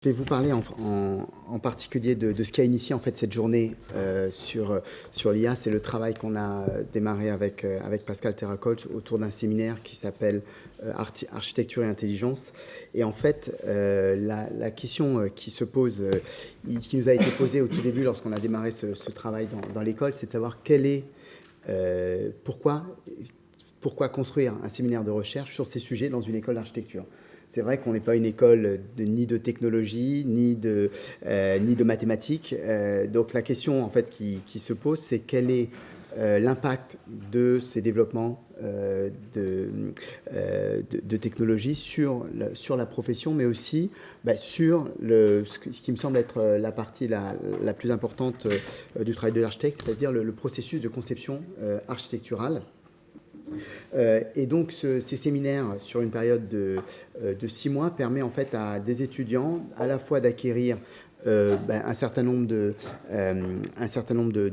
Je vais vous parler en particulier de ce qui a initié en fait cette journée sur l'IA. C'est le travail qu'on a démarré avec Pascal Terracolte autour d'un séminaire qui s'appelle Architecture et intelligence. Et en fait, la question qui se pose, qui nous a été posée au tout début lorsqu'on a démarré ce travail dans l'école, c'est de savoir pourquoi construire un séminaire de recherche sur ces sujets dans une école d'architecture. C'est vrai qu'on n'est pas une école ni de technologie, ni de mathématiques. Donc la question en fait, qui se pose, c'est quel est l'impact de ces développements de technologie sur la profession, mais aussi sur ce qui me semble être la partie la plus importante du travail de l'architecte, c'est-à-dire le processus de conception architecturale. Et donc ces séminaires sur une période de 6 mois permet en fait à des étudiants à la fois d'acquérir un certain nombre de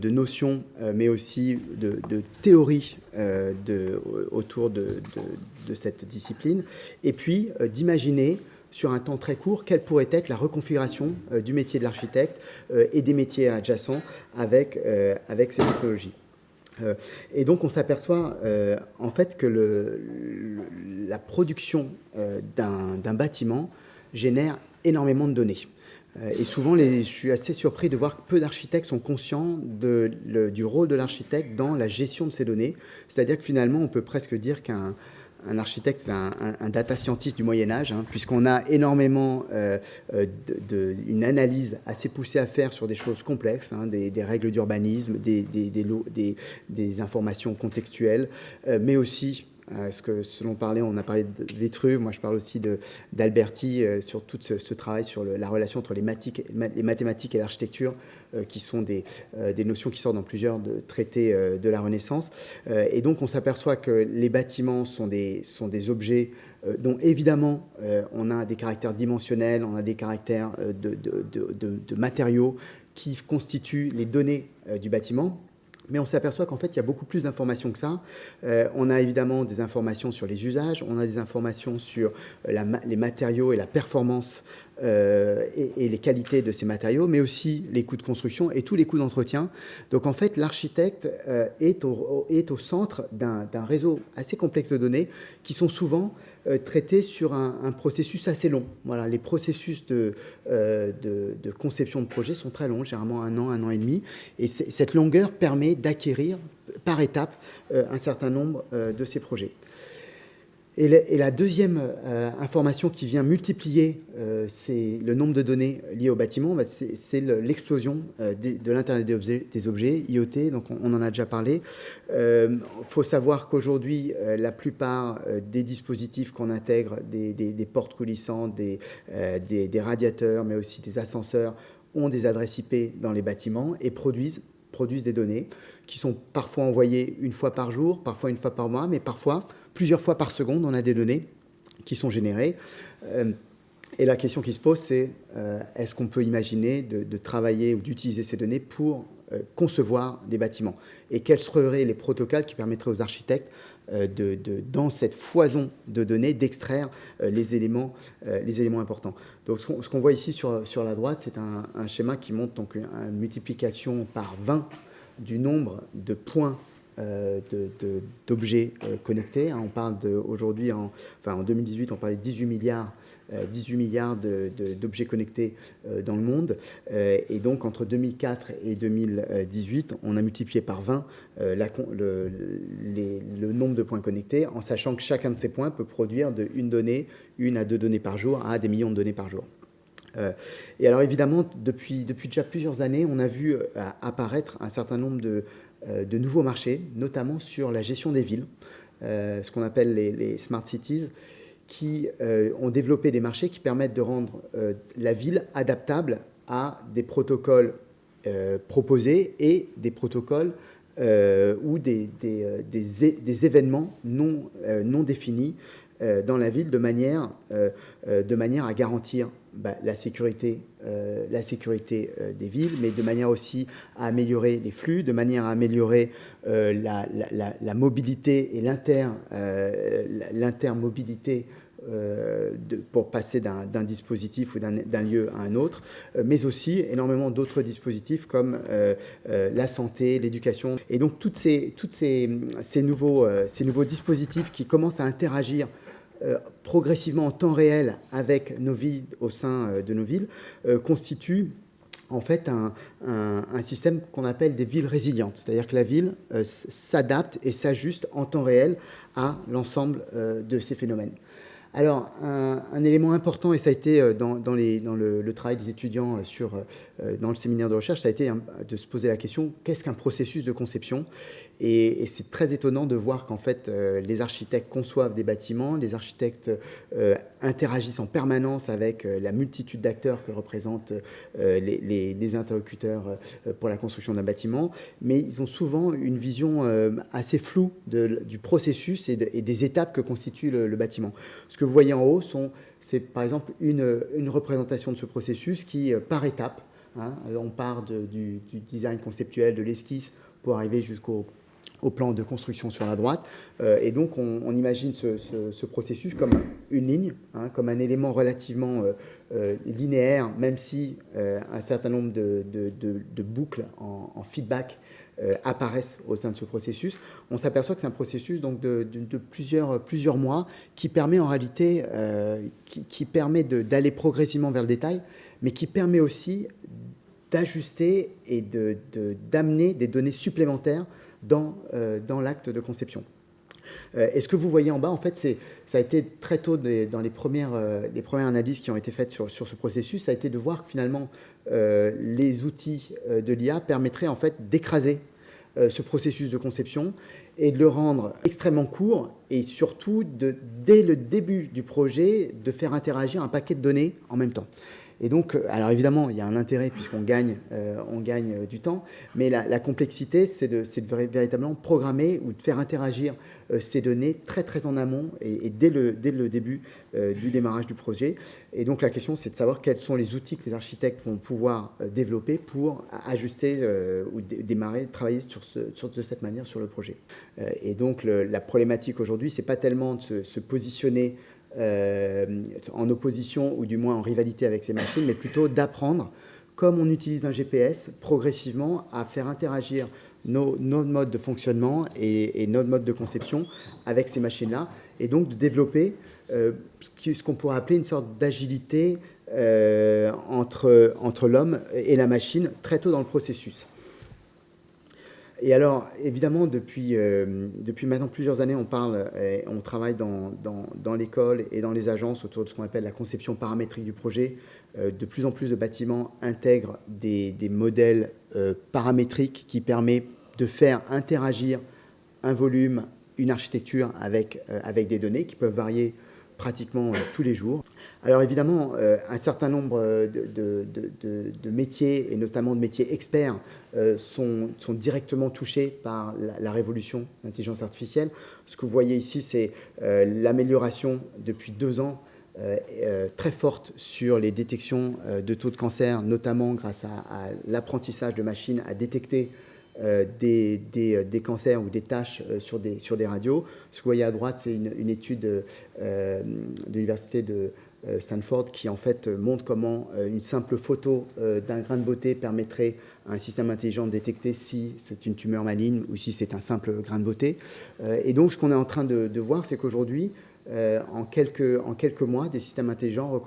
notions, mais aussi de théories autour de cette discipline, et puis d'imaginer sur un temps très court quelle pourrait être la reconfiguration du métier de l'architecte et des métiers adjacents avec ces technologies. Et donc on s'aperçoit en fait que la production d'un bâtiment génère énormément de données. Et souvent, je suis assez surpris de voir que peu d'architectes sont conscients du rôle de l'architecte dans la gestion de ces données. C'est-à-dire que finalement, on peut presque dire qu'un architecte, c'est un data scientist du Moyen-Âge, puisqu'on a énormément une analyse assez poussée à faire sur des choses complexes, des règles d'urbanisme, des informations contextuelles, mais aussi, ce dont on a parlé de Vitruve, moi je parle aussi d'Alberti sur tout ce travail sur la relation entre les mathématiques et l'architecture, qui sont des notions qui sortent dans plusieurs traités de la Renaissance. Et donc on s'aperçoit que les bâtiments sont des objets dont évidemment on a des caractères dimensionnels, on a des caractères de matériaux qui constituent les données du bâtiment. Mais on s'aperçoit qu'en fait, il y a beaucoup plus d'informations que ça. On a évidemment des informations sur les usages, on a des informations sur les matériaux et la performance et les qualités de ces matériaux, mais aussi les coûts de construction et tous les coûts d'entretien. Donc en fait, l'architecte est au centre d'un réseau assez complexe de données qui sont souvent traités sur un processus assez long. Voilà, les processus de conception de projet sont très longs, généralement un an et demi. Et cette longueur permet d'acquérir par étape un certain nombre de ces projets. Et la deuxième information qui vient multiplier le nombre de données liées au bâtiment, c'est l'explosion de l'Internet des objets, IoT, donc on en a déjà parlé. Faut savoir qu'aujourd'hui, la plupart des dispositifs qu'on intègre, des portes coulissantes, des radiateurs, mais aussi des ascenseurs, ont des adresses IP dans les bâtiments et produisent des données qui sont parfois envoyées une fois par jour, parfois une fois par mois, mais parfois plusieurs fois par seconde, on a des données qui sont générées. Et la question qui se pose, c'est est-ce qu'on peut imaginer de travailler ou d'utiliser ces données pour concevoir des bâtiments? Et quels seraient les protocoles qui permettraient aux architectes, dans cette foison de données, d'extraire les éléments importants? Donc ce qu'on voit ici sur la droite, c'est un schéma qui montre donc une multiplication par 20 du nombre de points d'objets connectés. On parle aujourd'hui, en 2018, on parlait de 18 milliards d'objets connectés dans le monde. Et donc, entre 2004 et 2018, on a multiplié par 20 le nombre de points connectés, en sachant que chacun de ces points peut produire de une à deux données par jour, à des millions de données par jour. Et alors, évidemment, depuis déjà plusieurs années, on a vu apparaître un certain nombre de nouveaux marchés, notamment sur la gestion des villes, ce qu'on appelle les smart cities, qui ont développé des marchés qui permettent de rendre la ville adaptable à des protocoles proposés et des protocoles ou des événements non définis dans la ville de manière à garantir la sécurité des villes, mais de manière aussi à améliorer les flux, de manière à améliorer la mobilité et l'intermobilité pour passer d'un dispositif ou d'un lieu à un autre, mais aussi énormément d'autres dispositifs comme la santé, l'éducation. Et donc tous ces nouveaux dispositifs qui commencent à interagir progressivement en temps réel avec nos vies au sein de nos villes constituent en fait un système qu'on appelle des villes résilientes. C'est-à-dire que la ville s'adapte et s'ajuste en temps réel à l'ensemble de ces phénomènes. Alors, un élément important, et ça a été dans le travail des étudiants dans le séminaire de recherche, ça a été de se poser la question, qu'est-ce qu'un processus de conception ? Et c'est très étonnant de voir qu'en fait, les architectes conçoivent des bâtiments, les architectes interagissent en permanence avec la multitude d'acteurs que représentent les interlocuteurs pour la construction d'un bâtiment, mais ils ont souvent une vision assez floue du processus et des étapes que constitue le bâtiment. Ce que vous voyez en haut, c'est par exemple une représentation de ce processus qui, par étapes, on part du design conceptuel, de l'esquisse, pour arriver jusqu'au plan de construction sur la droite. Et donc, on imagine ce processus comme une ligne, comme un élément relativement linéaire, même si un certain nombre de boucles en feedback apparaissent au sein de ce processus. On s'aperçoit que c'est un processus donc, de plusieurs mois qui permet en réalité qui permet d'aller progressivement vers le détail, mais qui permet aussi d'ajuster et d'amener des données supplémentaires dans l'acte de conception. Et ce que vous voyez en bas, en fait, ça a été très tôt dans les premières analyses qui ont été faites sur ce processus, ça a été de voir que finalement les outils de l'IA permettraient en fait d'écraser ce processus de conception et de le rendre extrêmement court et surtout dès le début du projet de faire interagir un paquet de données en même temps. Et donc, alors évidemment, il y a un intérêt puisqu'on gagne du temps, mais la complexité, c'est de véritablement programmer ou de faire interagir ces données très très en amont et dès le début du démarrage du projet. Et donc la question, c'est de savoir quels sont les outils que les architectes vont pouvoir développer pour ajuster ou travailler de cette manière sur le projet. Et donc la problématique aujourd'hui, c'est pas tellement de se positionner en opposition ou du moins en rivalité avec ces machines, mais plutôt d'apprendre, comme on utilise un GPS, progressivement à faire interagir nos modes de fonctionnement et notre mode de conception avec ces machines-là, et donc de développer ce qu'on pourrait appeler une sorte d'agilité entre l'homme et la machine très tôt dans le processus. Et alors, évidemment, depuis maintenant plusieurs années, on travaille dans l'école et dans les agences autour de ce qu'on appelle la conception paramétrique du projet. De plus en plus de bâtiments intègrent des modèles paramétriques qui permettent de faire interagir un volume, une architecture avec des données qui peuvent varier pratiquement tous les jours. Alors évidemment, un certain nombre de métiers, et notamment de métiers experts, sont directement touchés par la révolution de l'intelligence artificielle. Ce que vous voyez ici, c'est l'amélioration depuis 2 ans très forte sur les détections de taux de cancer, notamment grâce à l'apprentissage de machines à détecter des cancers ou des taches sur des radios. Ce que vous voyez à droite, c'est une étude de l'université de Stanford qui en fait montre comment une simple photo d'un grain de beauté permettrait à un système intelligent de détecter si c'est une tumeur maligne ou si c'est un simple grain de beauté. Et donc ce qu'on est en train de voir, c'est qu'aujourd'hui, en quelques mois, des systèmes intelligents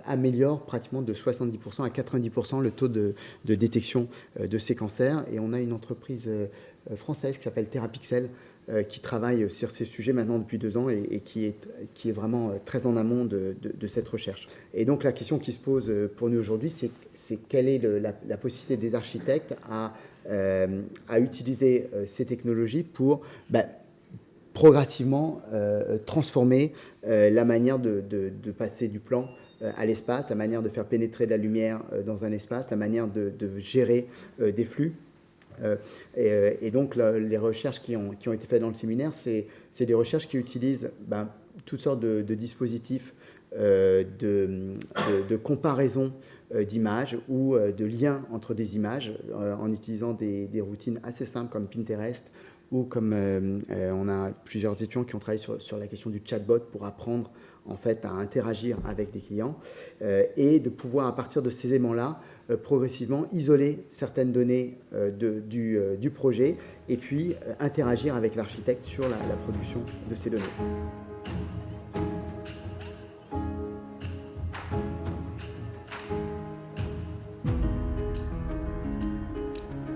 améliorent pratiquement de 70% à 90% le taux de détection de ces cancers. Et on a une entreprise française qui s'appelle Therapixel qui travaille sur ces sujets maintenant depuis 2 ans et qui est vraiment très en amont de cette recherche. Et donc la question qui se pose pour nous aujourd'hui, c'est quelle est la possibilité des architectes à utiliser ces technologies pour progressivement transformer la manière de passer du plan à l'espace, la manière de faire pénétrer de la lumière dans un espace, la manière de gérer des flux. Et donc les recherches qui ont été faites dans le séminaire, c'est des recherches qui utilisent toutes sortes de dispositifs de comparaison d'images ou de liens entre des images en utilisant des routines assez simples comme Pinterest ou comme on a plusieurs étudiants qui ont travaillé sur la question du chatbot pour apprendre en fait à interagir avec des clients et de pouvoir à partir de ces éléments-là progressivement isoler certaines données du projet et puis interagir avec l'architecte sur la production de ces données.